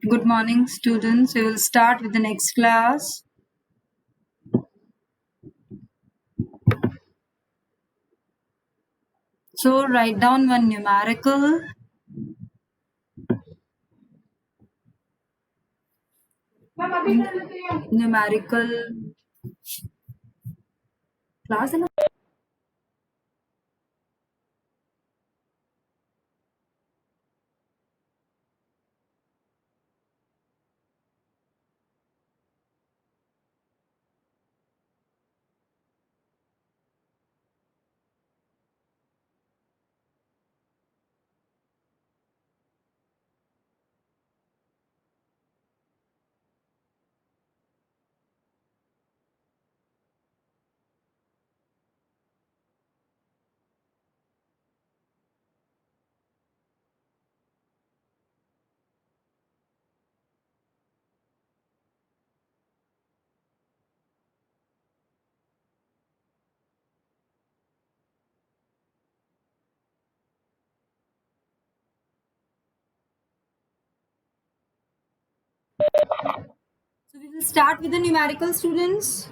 Good morning, students. We will start with the next class. So, write down one numerical. Numerical class. So, we will start with the numerical, students.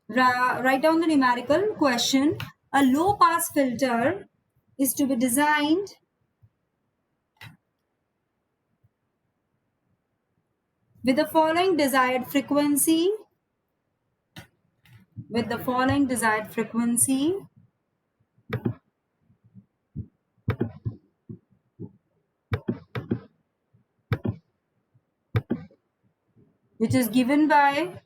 Write down the numerical question. A low pass filter is to be designed with the following desired frequency. With the following desired frequency. Which is given by,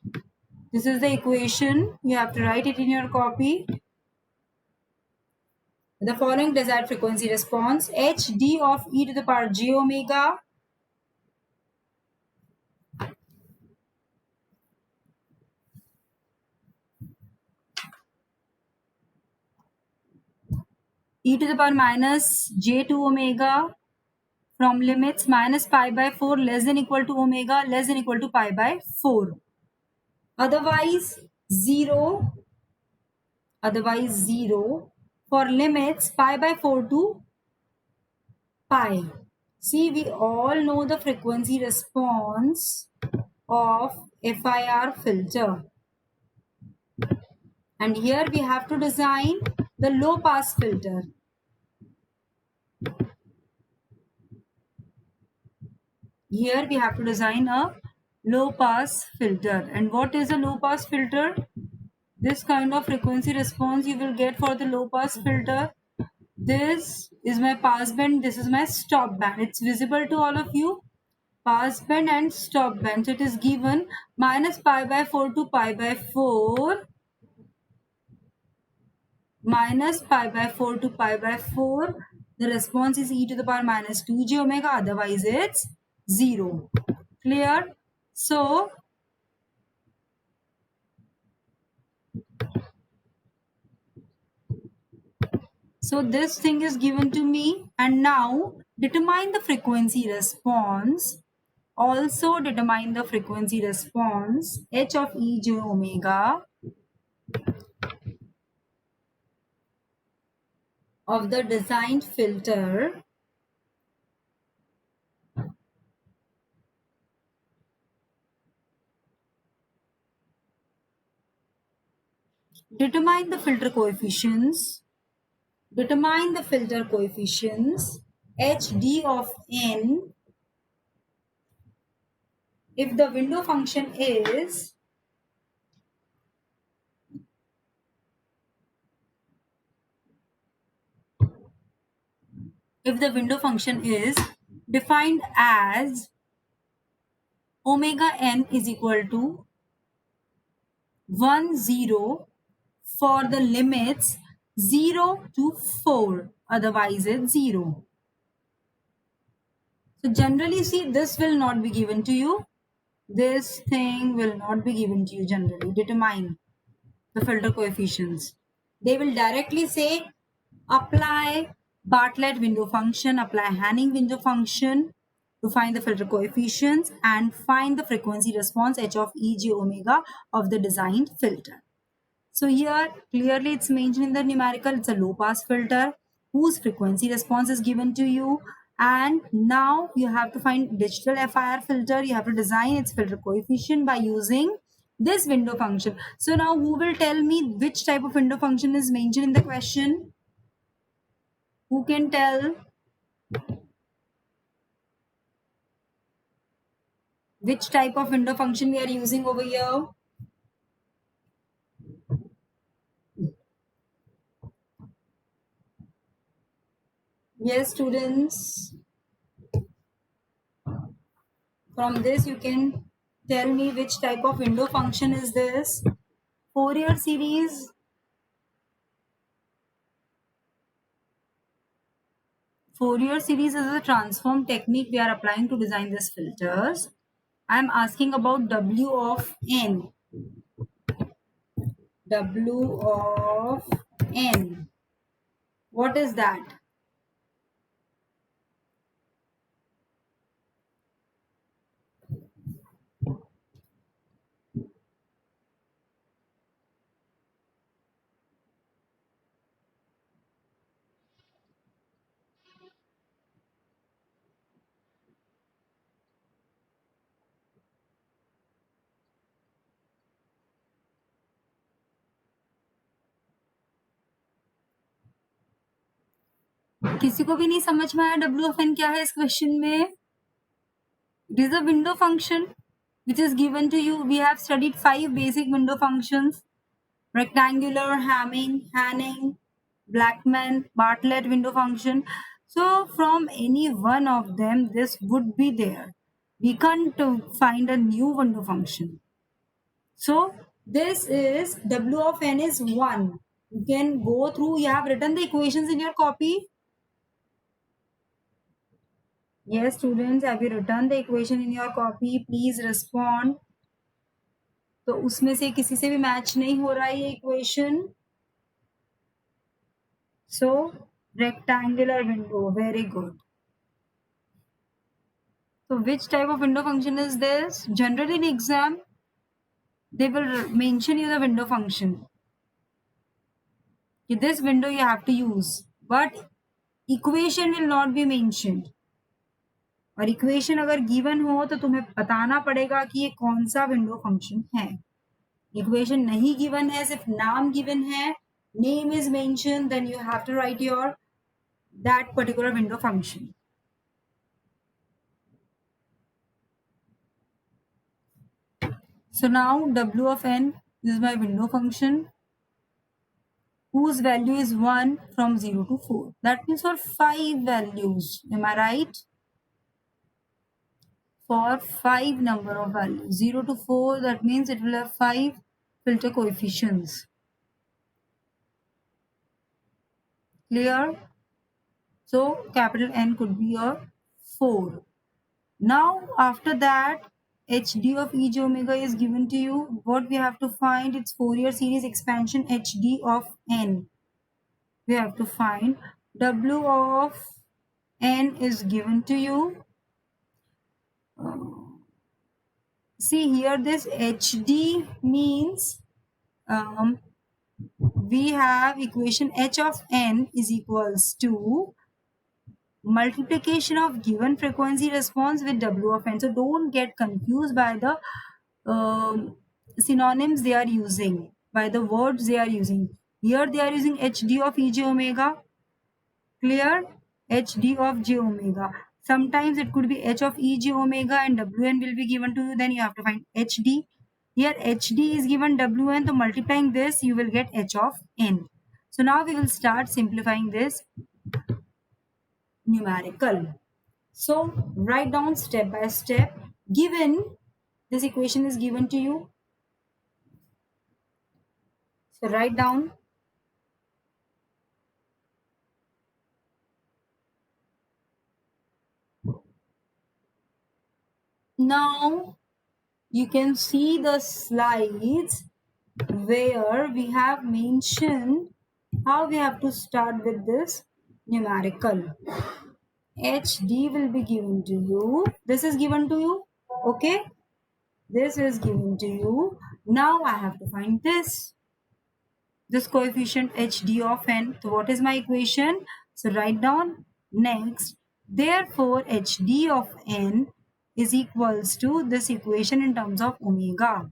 this is the equation. You have to write it in your copy. The following desired frequency response, hd of e to the power j omega e to the power minus j2 omega from limits minus pi by 4 less than equal to omega less than equal to pi by 4. Otherwise 0 for limits pi by 4 to pi. See, we all know the frequency response of FIR filter. And here we have to design the low pass filter. Here we have to design a low pass filter. And what is a low pass filter? This kind of frequency response you will get for the low pass filter. This is my pass band, this is my stop band. It's visible to all of you. Pass band and stop band. So it is given minus pi by 4 to pi by 4. Minus pi by 4 to pi by 4. The response is e to the power minus 2j omega. Otherwise it's 0. Clear? So this thing is given to me, and now determine the frequency response. Also determine the frequency response h of e j omega of the designed filter determine the filter coefficients hd of n if the window function is defined as omega n is equal to 1 0 for the limits 0 to 4, otherwise it's 0. So generally, see, this will not be given to you. This thing will not be given to you generally. Determine the filter coefficients. They will directly say apply Bartlett window function, apply Hanning window function to find the filter coefficients and find the frequency response h of e j omega of the designed filter. So here clearly it's mentioned in the numerical, it's a low pass filter whose frequency response is given to you. And now you have to find digital FIR filter. You have to design its filter coefficient by using this window function. So now who will tell me which type of window function is mentioned in the question? Who can tell which type of window function we are using over here? Yes, students. From this, you can tell me which type of window function is this. Fourier series. Fourier series is a transform technique we are applying to design these filters. I am asking about W of n. W of n. What is that? किसी को भी नहीं समझ में आया W of n क्या है इस क्वेश्चन में? It is a window function which is given to you. We have studied 5 basic window functions: rectangular, Hamming, Hanning, Blackman, Bartlett window function. So from any one of them, this would be there. We can't find a new window function. So this is W of n is 1. You can go through. You have written the equations in your copy. Yes, students, have you written the equation in your copy? Please respond. तो उसमें से किसी से भी match नहीं हो रहा है ये equation. So rectangular window, very good. So which type of window function is this? Generally in exam, they will mention you the window function. This window you have to use, but equation will not be mentioned. और equation अगर given हो तो तुम्हें बताना पड़ेगा कि ये कौन सा विंडो फंक्शन है. इक्वेशन नहीं गिवन है, सिर्फ नाम गिवन है, name is mentioned, then you have to write your that particular window function. So now W of n is my window function whose value is 1 from 0 to 4. That means for 5 values. Am I right? For 5 number of values. 0 to 4, that means it will have 5 filter coefficients. Clear? So capital N could be a 4. Now after that, HD of e j omega is given to you. What we have to find? Its Fourier series expansion HD of n. We have to find W of n is given to you. See here, this HD means we have equation h of n is equals to multiplication of given frequency response with W of n. So don't get confused by the synonyms they are using, by the words they are using. Here they are using HD of e j omega. Clear? HD of j omega. Sometimes it could be h of e j omega and Wn will be given to you. Then you have to find HD. Here HD is given Wn. So multiplying this, you will get h of n. So now we will start simplifying this numerical. So write down step by step. Given this equation is given to you. So write down. Now you can see the slides where we have mentioned how we have to start with this numerical. HD will be given to you. This is given to you. Okay. This is given to you. Now I have to find this coefficient HD of n. So what is my equation? So write down. Next, Therefore, hd of n is equals to this equation in terms of omega.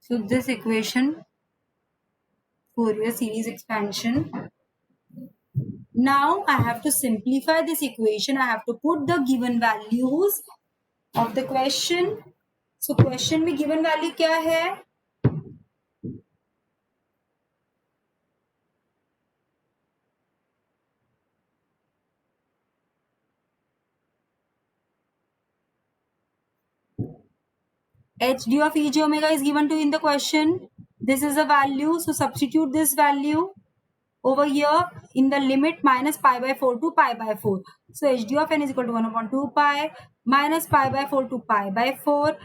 So this equation, Fourier series expansion. Now I have to simplify this equation. I have to put the given values of the question. So question में given value क्या है? hd of ej omega is given to in the question. This is a value. So substitute this value over here in the limit minus pi by 4 to pi by 4. So hd of n is equal to 1 upon 2 pi minus pi by 4 to pi by 4.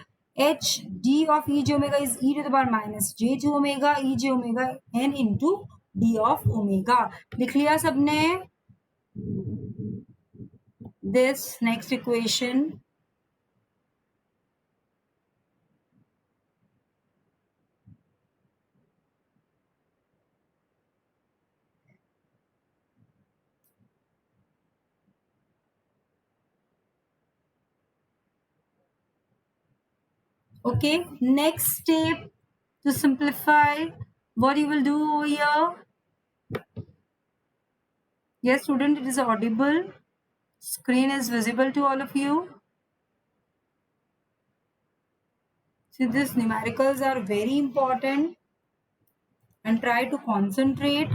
hd of ej omega is e to the power minus j omega ej omega n into d of omega. लिख लिया सबने? This next equation, okay. Next step to simplify, what you will do over here? Yes, student, it is audible. Screen is visible to all of you. See, these numericals are very important and try to concentrate,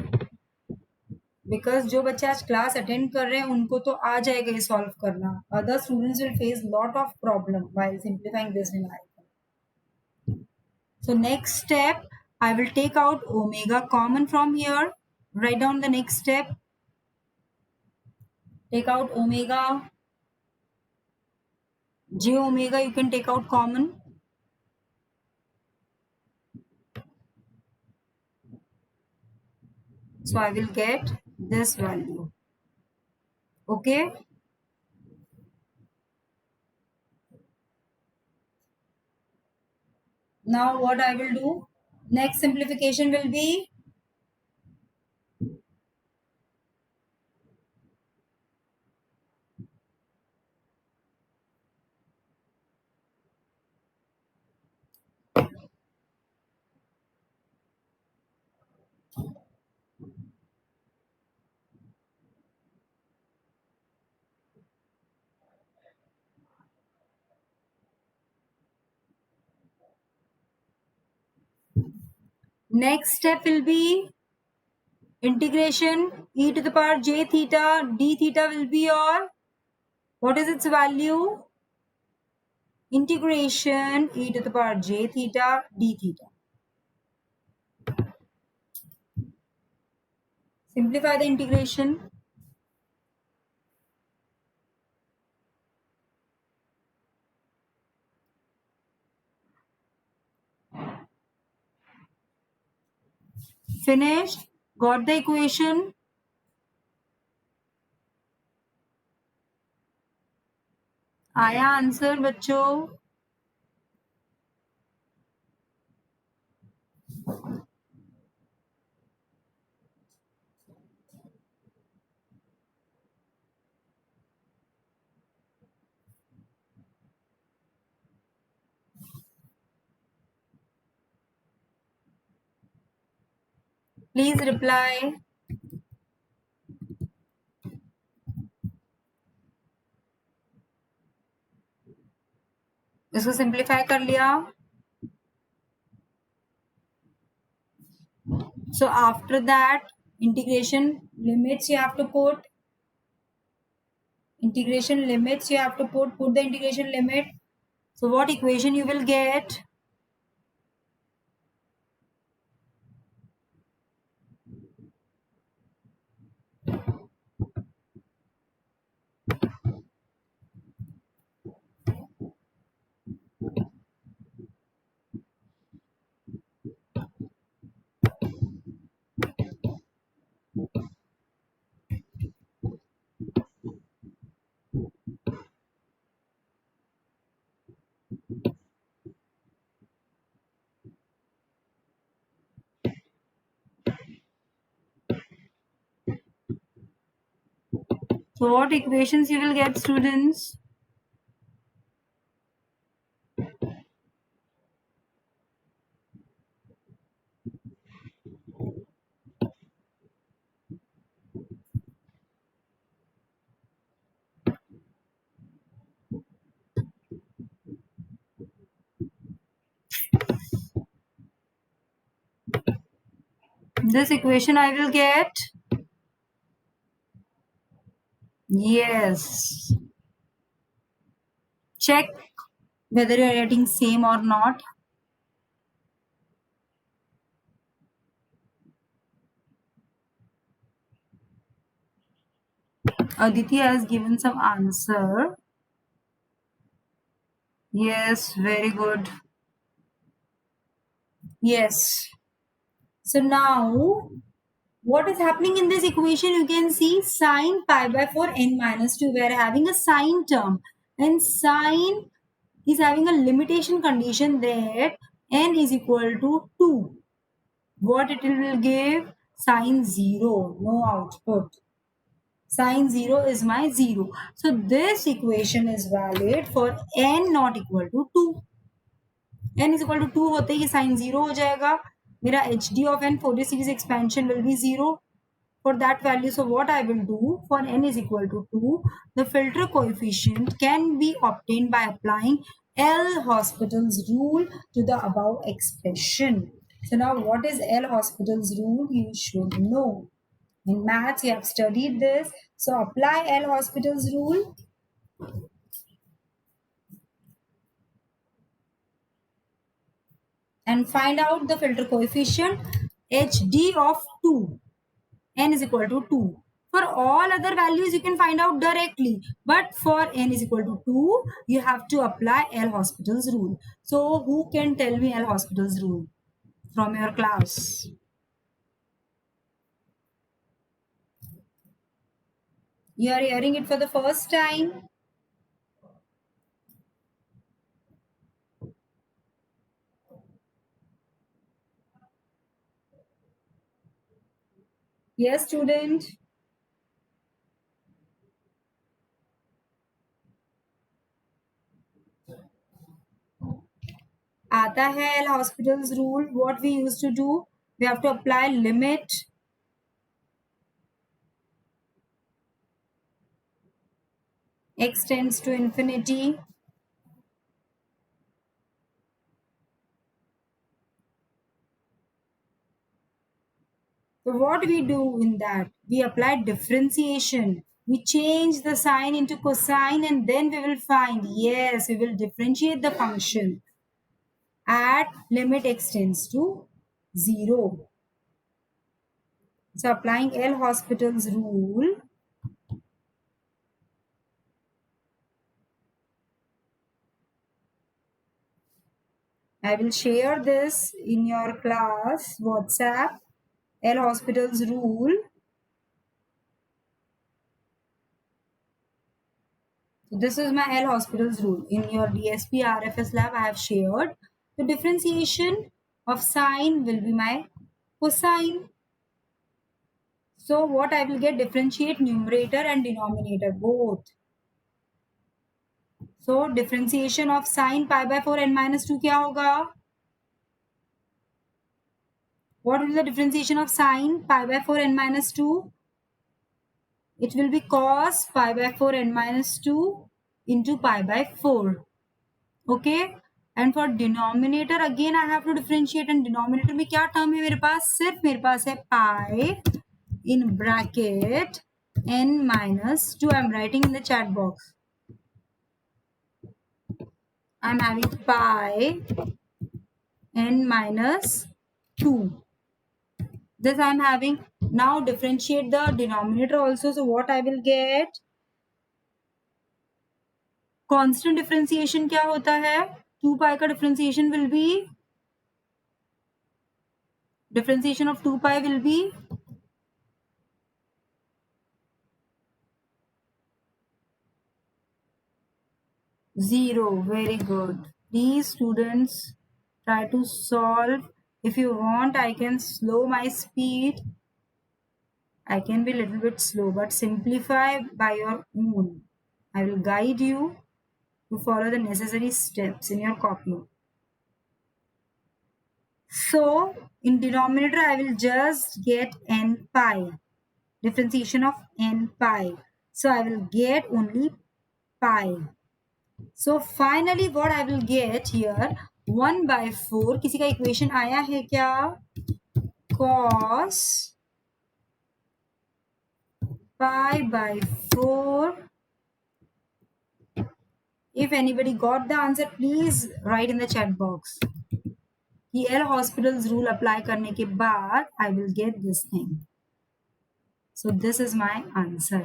because जो बच्चे आज class attend कर रहे हैं उनको तो आ जाएगा ये सॉल्व करना. Other students will face lot of problem while simplifying this numerical. So next step, I will take out omega common from here. Write down the next step. Take out omega. J omega you can take out common. So I will get this value. Okay. Now what I will do? Next simplification will be next step will be integration e to the power j theta d theta will be your, what is its value? Integration e to the power j theta d theta. Simplify the integration. Finished? Got the equation? आया answer बच्चों? Please reply. इसको simplify कर लिया. So after that, integration limits you have to put. Integration limits you have to put the integration limit. So what equation you will get? So what equations you will get, students? This equation I will get. Yes. Check whether you are getting same or not. Aditi has given some answer. Yes, very good. Yes. So now, what is happening in this equation? You can see sine pi by 4 n minus 2. We are having a sine term. And sine is having a limitation condition that n is equal to 2. What it will give? Sine 0. No output. Sine 0 is my 0. So this equation is valid for n not equal to 2. n is equal to 2 होते ही sin 0 हो जाएगा. मेरा hd of n Fourier series expansion will be 0 for that value. So what I will do for n is equal to 2, the filter coefficient can be obtained by applying L'Hospital's rule to the above expression. So now what is L'Hospital's rule? You should know. In maths, you have studied this. So apply L'Hospital's rule. And find out the filter coefficient hd of 2. N is equal to 2. For all other values, you can find out directly. But for n is equal to 2, you have to apply L'Hospital's rule. So who can tell me L'Hospital's rule from your class? You are hearing it for the first time. Yes, student. आता है L'Hospital's rule. What we used to do, we have to apply limit x tends to infinity. So what we do in that? We apply differentiation. We change the sign into cosine and then we will find, yes, we will differentiate the function at limit x tends to 0. So applying L'Hospital's rule, I will share this in your class WhatsApp. L'Hospital's rule. So this is my L'Hospital's rule. In your DSP RFS lab, I have shared the differentiation of sine will be my cosine. So what I will get? Differentiate numerator and denominator both. So differentiation of sine pi by 4 n minus 2 क्या होगा? What will be the differentiation of sine pi by 4 n minus 2? It will be cos pi by 4 n minus 2 into pi by 4. Okay. And for denominator again I have to differentiate. And denominator में क्या term है मेरे पास? सिर्फ मेरे पास है pi in bracket n minus 2. I'm writing in the chat box. I'm having pi n minus 2. This I'm having. Now differentiate the denominator also. So what I will get? Constant differentiation क्या होता है? 2 pi का differentiation will be, differentiation of 2 pi will be 0. Very good. Please students try to solve. If you want, I can slow my speed. I can be a little bit slow, but simplify by your own. I will guide you to follow the necessary steps in your copy. So in denominator, I will just get n pi, differentiation of n pi. So I will get only pi. So finally what I will get here, 1 by 4, किसी का equation आया है क्या? Cos pi by 4. If anybody got the answer, please write in the chat box. कि L hospitals rule apply करने के बाद I will get this thing. So this is my answer.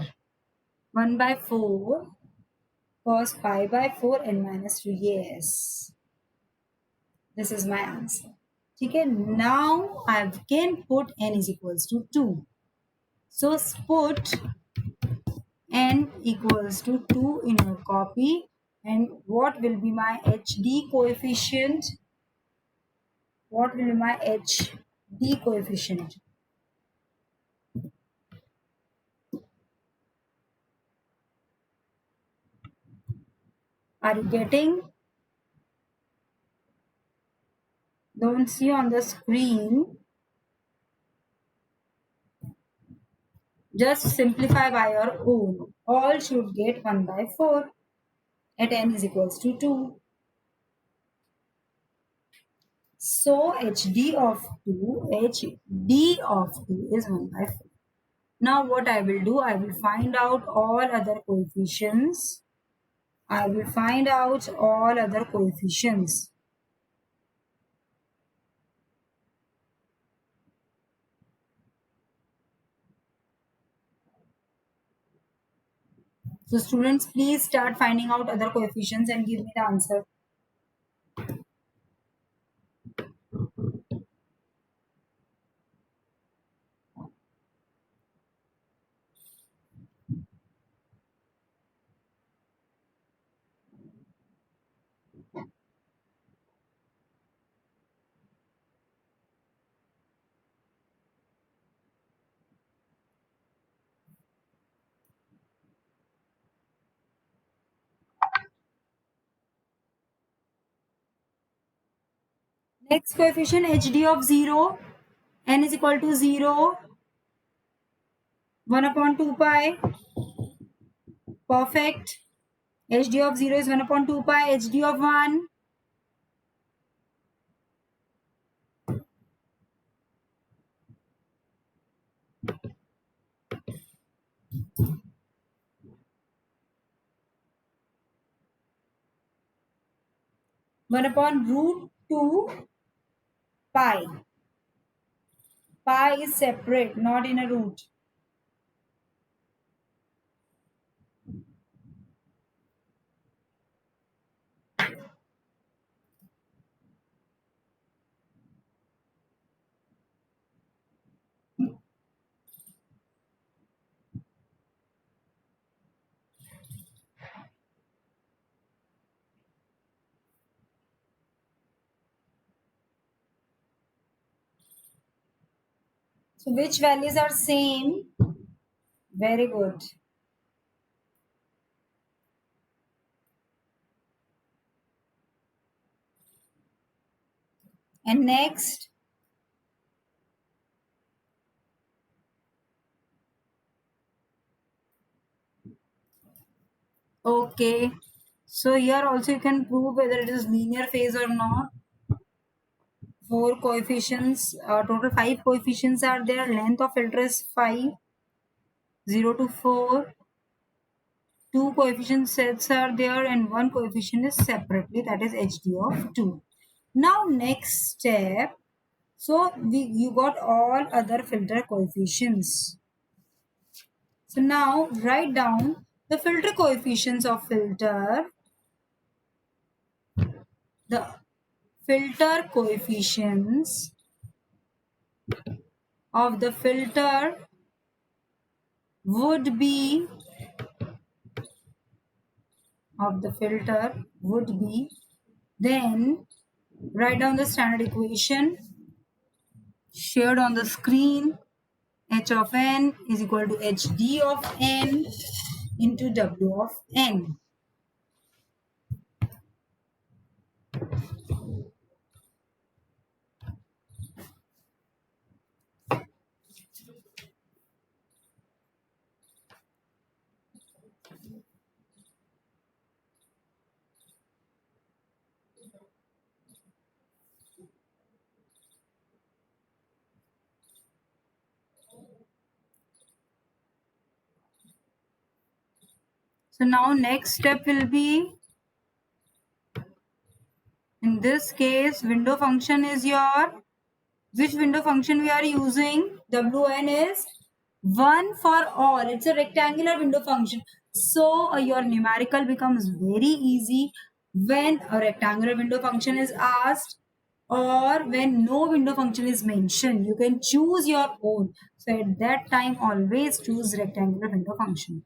1 by 4 cos pi by 4 n minus 2. Yes. This is my answer. Okay, now I can put n is equals to 2. So put n equals to 2 in your copy. And what will be my HD coefficient? What will be my HD coefficient? Are you getting? Don't see on the screen. Just simplify by your own. All should get 1 by 4 at n is equals to 2. So HD of 2 is 1 by 4. Now what I will do, I will find out all other coefficients. So students, please start finding out other coefficients and give me the answer. Next coefficient, HD of 0, n is equal to 0, 1 upon 2 pi, perfect. HD of 0 is 1 upon 2 pi, HD of 1, one upon root 2 pi. Pi is separate, not in a root. So which values are same? Very good. And next, okay. So here also you can prove whether it is linear phase or not. 4 coefficients, total 5 coefficients are there. Length of filter is 5, 0 to 4. 2 coefficient sets are there and 1 coefficient is separately, that is HD of 2. Now next step, so you got all other filter coefficients. So now write down the filter coefficients of filter. The filter coefficients of the filter would be then write down the standard equation shared on the screen. H of n is equal to HD of n into W of n. So now next step will be, in this case, window function is your, which window function we are using? Wn is 1 for all. It's a rectangular window function. So your numerical becomes very easy when a rectangular window function is asked or when no window function is mentioned. You can choose your own. So at that time, always choose rectangular window function,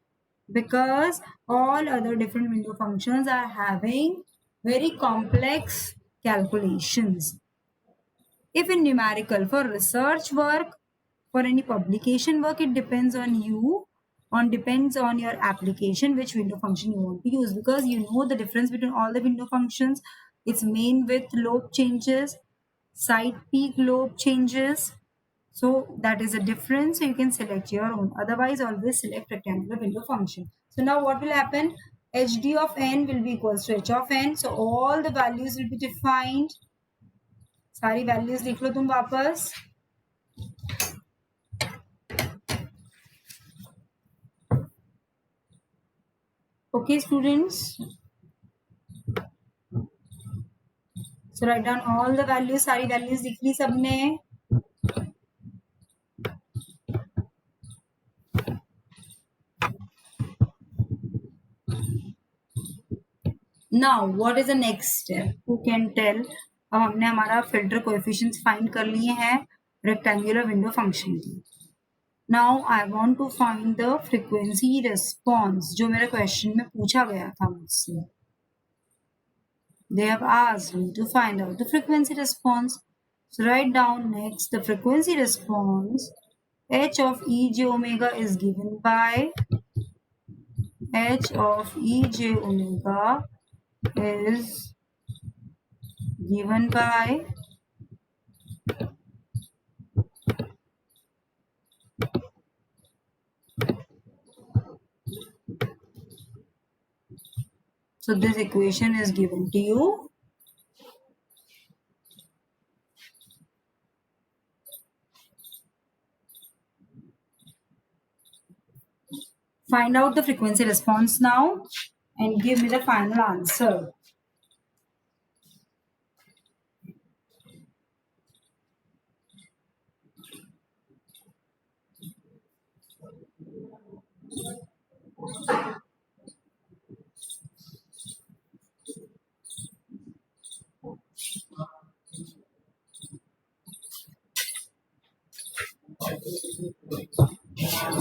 because all other different window functions are having very complex calculations. If in numerical, for research work, for any publication work, it depends on you, depends on your application, which window function you want to use, because you know the difference between all the window functions. It's main width lobe changes, side peak lobe changes. So that is a difference. So you can select your own. Otherwise, always select rectangular window function. So now what will happen? HD of n will be equals to h of n. So all the values will be defined. सारी values लिख लो तुम वापस. Okay, students. So write down all the values. सारी values लिख ली सबने. Now what is the next step? Who can tell? अब हमने हमारा फिल्टर कोएफिशिएंट्स फाइंड कर लिए हैं रेक्टेंगुलर विंडो फंक्शन की. Now I want to find the frequency response, जो मेरे क्वेश्चन में पूछा गया था मुझसे. They have asked me to find out the frequency response. So write down next the frequency response. H of e j omega is given by H of e j omega is given by so this equation is given to you. Find out the frequency response now and give me the final answer.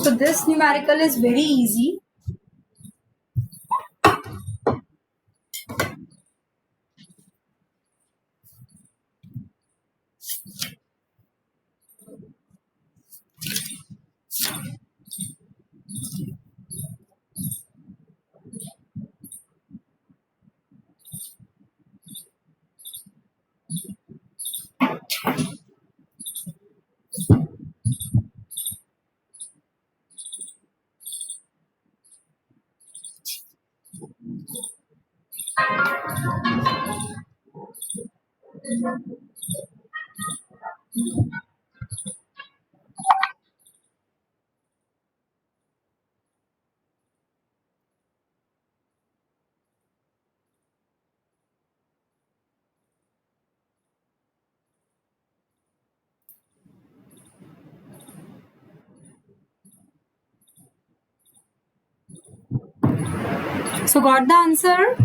So this numerical is very easy. So got the answer?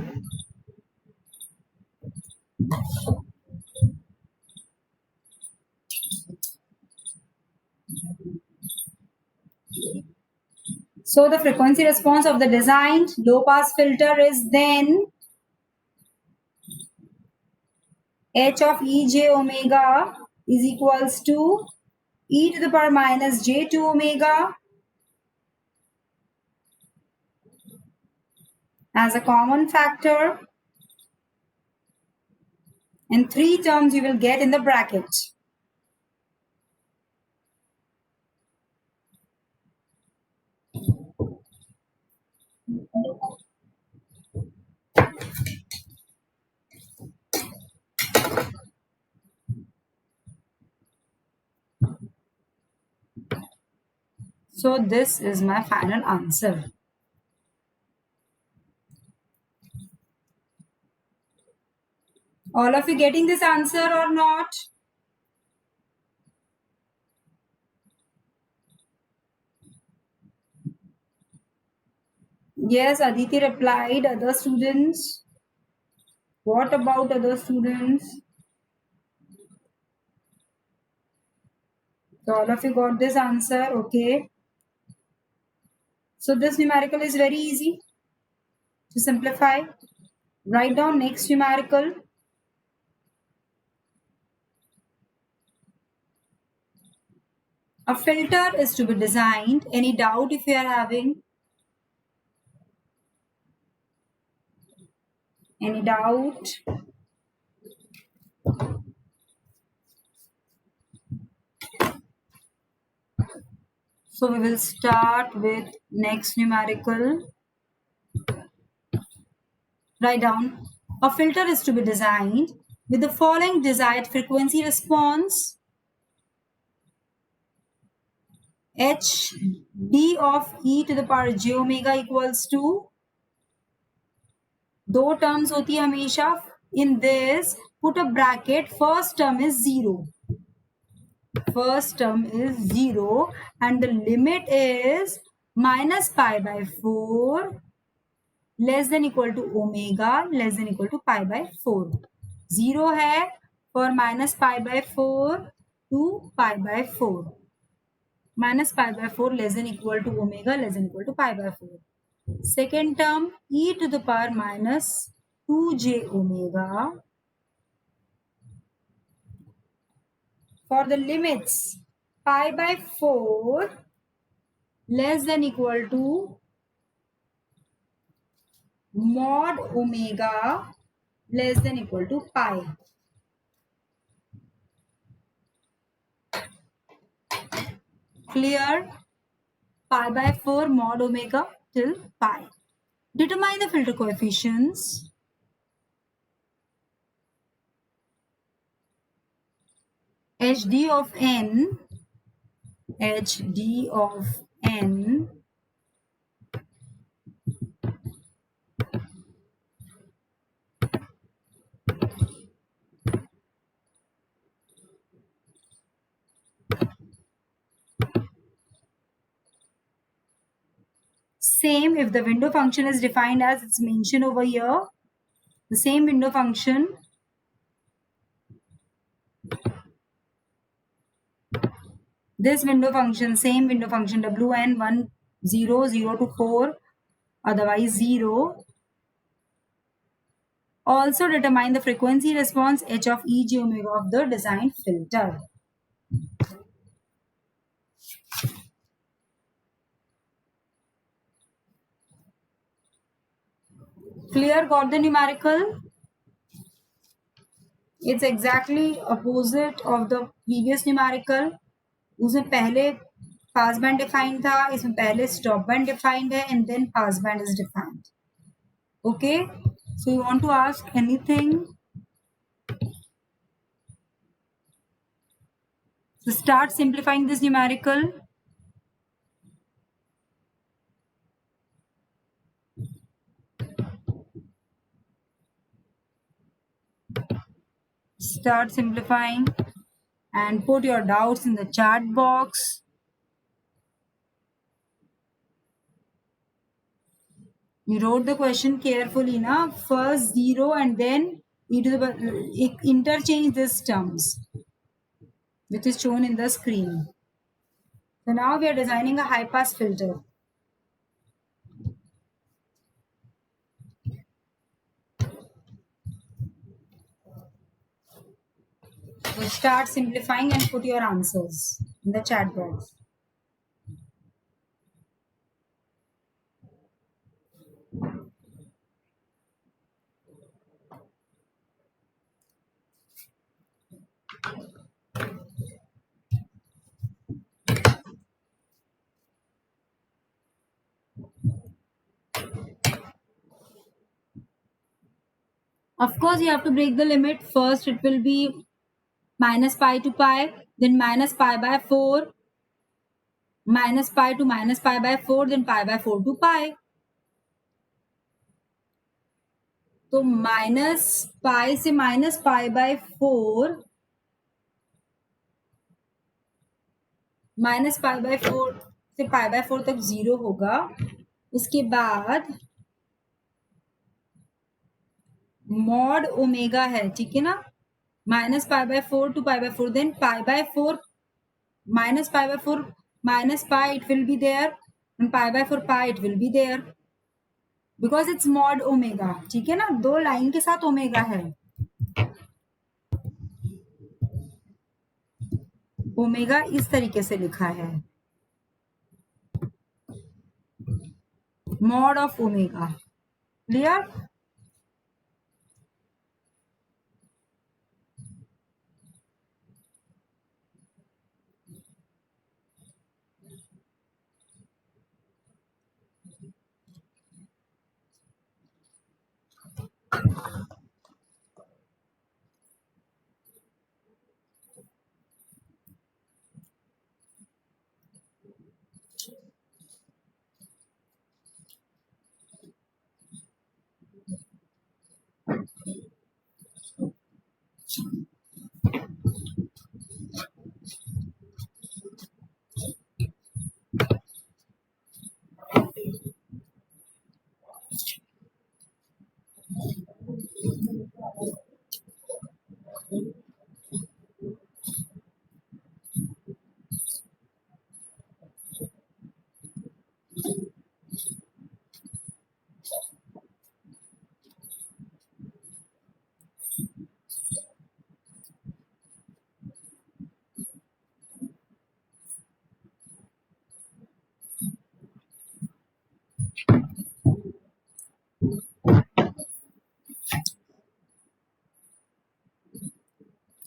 So the frequency response of the designed low pass filter is then H of e j omega is equals to e to the power minus j2 omega as a common factor, and 3 terms you will get in the bracket. So this is my final answer. All of you getting this answer or not? Yes, Aditi replied. Other students? What about other students? So all of you got this answer, okay? So this numerical is very easy to simplify. Write down next numerical. A filter is to be designed. Any doubt if you are having? Any doubt? So we will start with next numerical. Write down. A filter is to be designed with the following desired frequency response. H d of e to the power j omega equals to, दो terms होती है हमेशा. In this, put a bracket. First term is 0. First term is 0 and the limit is minus pi by 4 less than equal to omega less than equal to pi by 4. 0 है for minus pi by 4 to pi by 4. Minus pi by 4 less than equal to omega less than equal to pi by 4. Second term, e to the power minus 2j omega for the limits pi by 4 less than equal to mod omega less than equal to pi. Clear? Pi by 4 mod omega till pi. Determine the filter coefficients. HD of n, HD of n same if the window function is defined as it's mentioned over here. The same window function. This window function, same window function, wn 1 0 0 to 4, otherwise 0. Also determine the frequency response h of e j omega of the designed filter. Clear? Got the numerical? It's exactly opposite of the previous numerical. उसमें पहले pass band defined था, इसमें पहले stop band defined है and then pass band is defined. Okay, so you want to ask anything? So start simplifying this numerical. Start simplifying and put your doubts in the chat box. You wrote the question carefully, na? First 0 and then e to the interchange these terms, which is shown in the screen. So now we are designing a high pass filter. So start simplifying and put your answers. in the chat box. Of course, you have to break the limit. First, it will be minus pi to pi, then minus pi by 4, minus pi to minus pi by 4, then pi by 4 to pi. तो minus pi से minus pi by 4, minus pi by 4 से पाई by 4 तक 0 होगा. उसके बाद mod omega है, ठीक है ना. Minus pi by 4 two pi by 4, then pi by 4 minus pi by 4 minus pi, it will be there, and pi by 4 pi it will be there because it's mod omega. ठीक है ना, दो line के साथ omega है. Omega इस तरीके से लिखा है, mod of omega. Clear.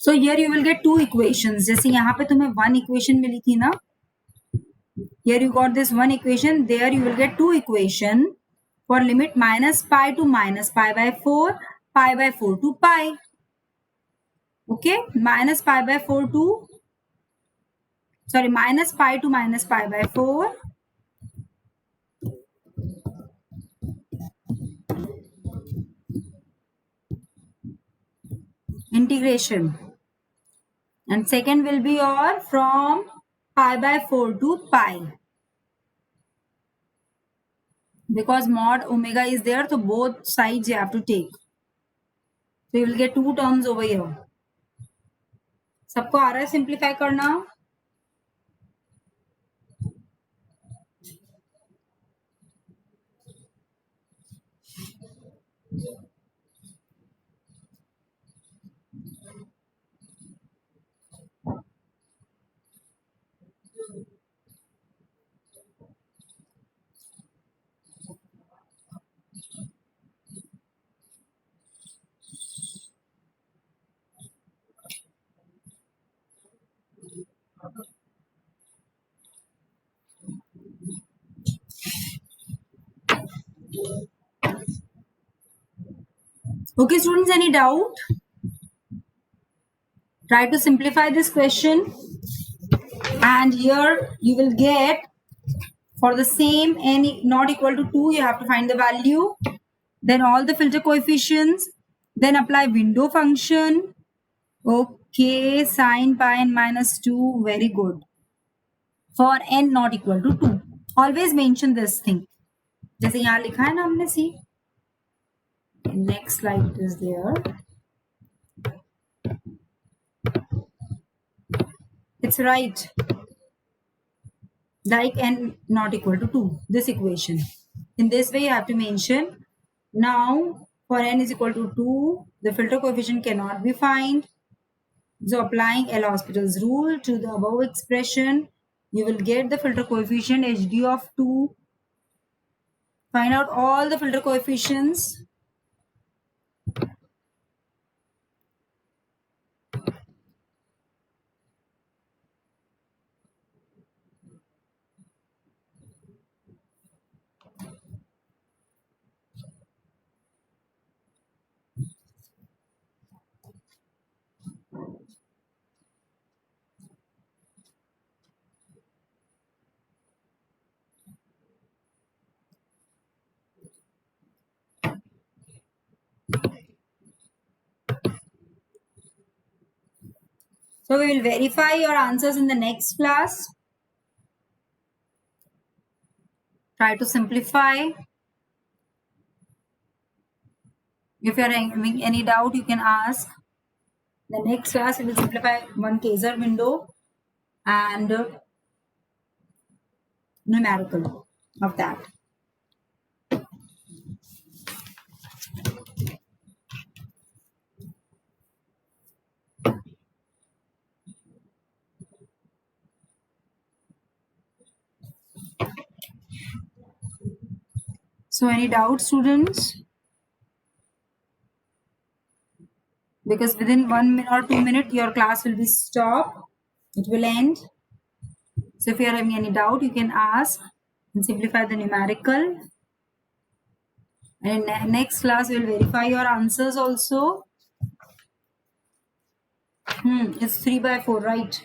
So here you will get two equations. जैसे यहाँ पे तुम्हें one equation मिली थी ना, here you got this one equation, there you will get two equation for limit minus pi to minus pi by 4, pi by 4 to pi. Okay, minus pi by 4 to, sorry, minus pi to minus pi by 4, integration, and second will be your from pi by 4 to pi, because mod omega is there, so both sides you have to take, so you will get two terms over here. सबको आ रहा है simplify करना. Okay, students, any doubt? Try to simplify this question, and here you will get for the same n not equal to 2, you have to find the value, then all the filter coefficients, then apply window function. Okay, sine pi n minus 2, very good. For n not equal to 2, always mention this thing. जैसे यहाँ लिखा है ना हमने सी. Next slide is there. It's right. Like n not equal to 2, this equation. In this way you have to mention. Now for n is equal to 2, the filter coefficient cannot be found. So applying L'Hospital's rule to the above expression, you will get the filter coefficient HD of 2. Find out all the filter coefficients. So we will verify your answers in the next class. Try to simplify. If you are having any doubt, you can ask. The next class we will simplify one Kaiser window and numerical of that. So any doubt, students? Because within 1 minute or 2 minutes, your class will be stopped. It will end. So if you are having any doubt, you can ask and simplify the numerical. And in next class, we will verify your answers also. It's 3 by 4, right?